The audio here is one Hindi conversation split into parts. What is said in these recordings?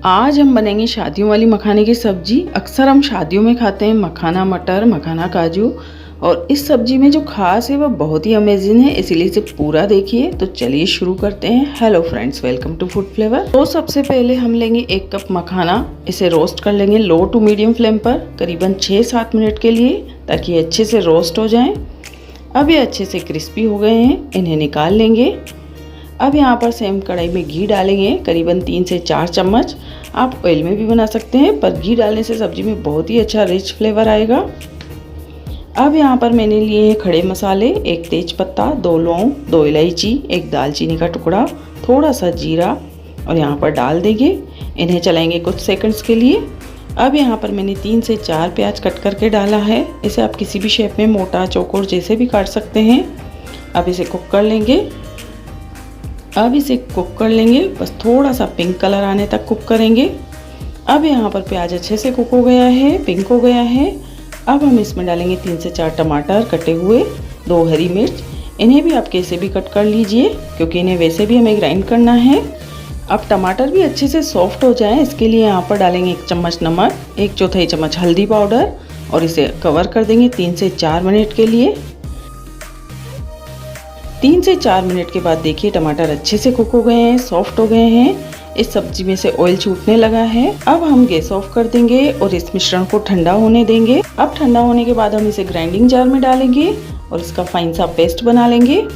आज हम बनाएंगे शादियों वाली मखाने की सब्जी। अक्सर हम शादियों में खाते हैं मखाना मटर, मखाना काजू, और इस सब्जी में जो खास है वो बहुत ही अमेजिंग है, इसीलिए इसे पूरा देखिए। तो चलिए शुरू करते हैं। Hello friends, welcome to food flavour. तो सबसे पहले हम लेंगे 1 कप मखाना। इसे रोस्ट कर लेंगे लो टू मीडियम फ्लेम पर करीबन 6-7 मिनट के लिए, ताकि ये अच्छे से रोस्ट हो जाएं। अब ये अच्छे से क्रिस्पी हो गए हैं, इन्हें निकाल लेंगे। अब यहाँ पर सेम कढ़ाई में घी डालेंगे करीबन 3 से 4 चम्मच। आप ऑयल में भी बना सकते हैं, पर घी डालने से सब्जी में बहुत ही अच्छा रिच फ्लेवर आएगा। अब यहाँ पर मैंने लिए हैं खड़े मसाले, 1 तेज पत्ता, 2 लौंग, 2 इलायची, 1 दालचीनी का टुकड़ा, थोड़ा सा जीरा, और यहाँ पर डाल देंगे। इन्हें चलाएंगे कुछ सेकंड्स के लिए। अब यहाँ पर मैंने 3 से 4 प्याज कट करके डाला है। इसे आप किसी भी शेप में, मोटा, चौकोर, जैसे भी काट सकते हैं। अब इसे कुक कर लेंगे। बस थोड़ा सा पिंक कलर आने तक कुक करेंगे। अब यहाँ पर प्याज अच्छे से कुक हो गया है, पिंक हो गया है। अब हम इसमें डालेंगे 3 से 4 टमाटर कटे हुए, 2 हरी मिर्च। इन्हें भी आप कैसे भी कट कर लीजिए, क्योंकि इन्हें वैसे भी हमें ग्राइंड करना है। अब टमाटर भी अच्छे से सॉफ्ट हो जाए, इसके लिए यहाँ पर डालेंगे 1 चम्मच नमक, 1/4 चम्मच हल्दी पाउडर, और इसे कवर कर देंगे 3 से 4 मिनट के लिए। 3 से 4 मिनट के बाद देखिए टमाटर अच्छे से कुक हो गए हैं, सॉफ्ट हो गए हैं। इस सब्जी में से ऑयल छूटने लगा है। अब हम गैस ऑफ कर देंगे और इस मिश्रण को ठंडा होने देंगे। अब ठंडा होने के बाद हम इसे ग्राइंडिंग जार में डालेंगे और इसका फाइन सा पेस्ट बना लेंगे।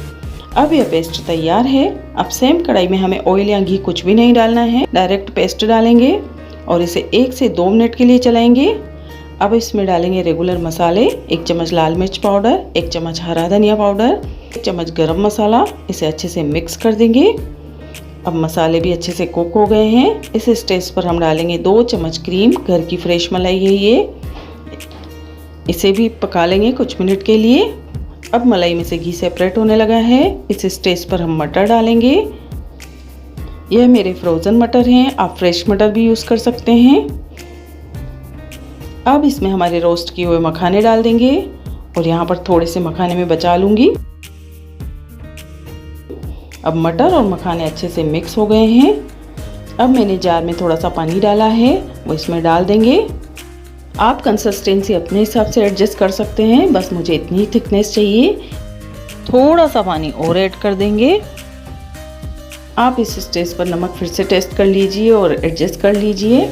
अब यह पेस्ट तैयार है। अब सेम कढ़ाई में हमें ऑयल या घी कुछ भी नहीं डालना है, डायरेक्ट पेस्ट डालेंगे और इसे 1 से 2 मिनट के लिए चलाएंगे। अब इसमें डालेंगे रेगुलर मसाले, 1 चम्मच लाल मिर्च पाउडर, 1 चम्मच हरा धनिया पाउडर, 1 चम्मच गरम मसाला। इसे अच्छे से मिक्स कर देंगे। अब मसाले भी अच्छे से कुक हो गए हैं। इस स्टेज पर हम डालेंगे 2 चम्मच क्रीम, घर की फ्रेश मलाई है ये। इसे भी पका लेंगे कुछ मिनट के लिए। अब मलाई में से घी सेपरेट होने लगा है। इस स्टेज पर हम मटर डालेंगे। यह मेरे फ्रोज़न मटर हैं, आप फ्रेश मटर भी यूज़ कर सकते हैं। अब इसमें हमारे रोस्ट किए हुए मखाने डाल देंगे और यहाँ पर थोड़े से मखाने में बचा लूँगी। अब मटर और मखाने अच्छे से मिक्स हो गए हैं। अब मैंने जार में थोड़ा सा पानी डाला है, वो इसमें डाल देंगे। आप कंसिस्टेंसी अपने हिसाब से एडजस्ट कर सकते हैं, बस मुझे इतनी थिकनेस चाहिए। थोड़ा सा पानी और ऐड कर देंगे। आप इस स्टेज पर नमक फिर से टेस्ट कर लीजिए और एडजस्ट कर लीजिए।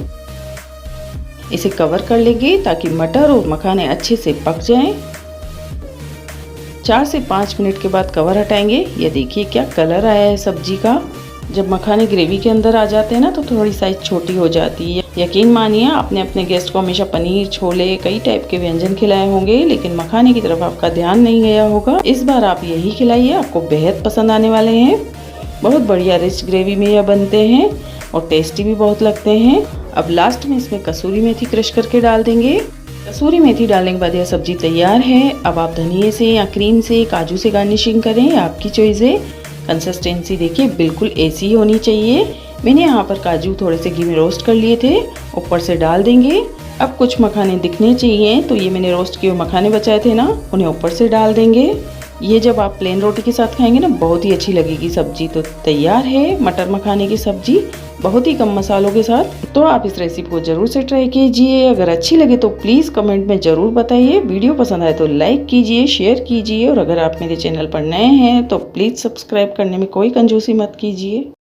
इसे कवर कर लेंगे ताकि मटर और मखाने अच्छे से पक जाएं। 4 से 5 मिनट के बाद कवर हटाएंगे। ये देखिए क्या कलर आया है सब्जी का। जब मखाने ग्रेवी के अंदर आ जाते हैं ना, तो थोड़ी साइज छोटी हो जाती है। यकीन मानिए, आपने अपने गेस्ट को हमेशा पनीर, छोले, कई टाइप के व्यंजन खिलाए होंगे, लेकिन मखाने की तरफ आपका ध्यान नहीं गया होगा। इस बार आप यही खिलाइए, आपको बेहद पसंद आने वाले हैं। बहुत बढ़िया रिच ग्रेवी में यह बनते हैं और टेस्टी भी बहुत लगते हैं। अब लास्ट में इसमें कसूरी मेथी क्रश करके डाल देंगे। कसूरी मेथी डालने के बाद यह सब्जी तैयार है। अब आप धनिए से या क्रीम से, काजू से गार्निशिंग करें, आपकी चॉइस है। कंसिस्टेंसी देखिए बिल्कुल ऐसी ही होनी चाहिए। मैंने यहाँ पर काजू थोड़े से घी में रोस्ट कर लिए थे, ऊपर से डाल देंगे। अब कुछ मखाने दिखने चाहिए, तो ये मैंने रोस्ट किए हुए मखाने बचाए थे ना, उन्हें ऊपर से डाल देंगे। ये जब आप प्लेन रोटी के साथ खाएंगे ना, बहुत ही अच्छी लगेगी सब्जी। तो तैयार है मटर मखाने की सब्जी, बहुत ही कम मसालों के साथ। तो आप इस रेसिपी को ज़रूर से ट्राई कीजिए। अगर अच्छी लगे तो प्लीज़ कमेंट में ज़रूर बताइए। वीडियो पसंद आए तो लाइक कीजिए, शेयर कीजिए, और अगर आप मेरे चैनल पर नए हैं तो प्लीज़ सब्सक्राइब करने में कोई कंजूसी मत कीजिए।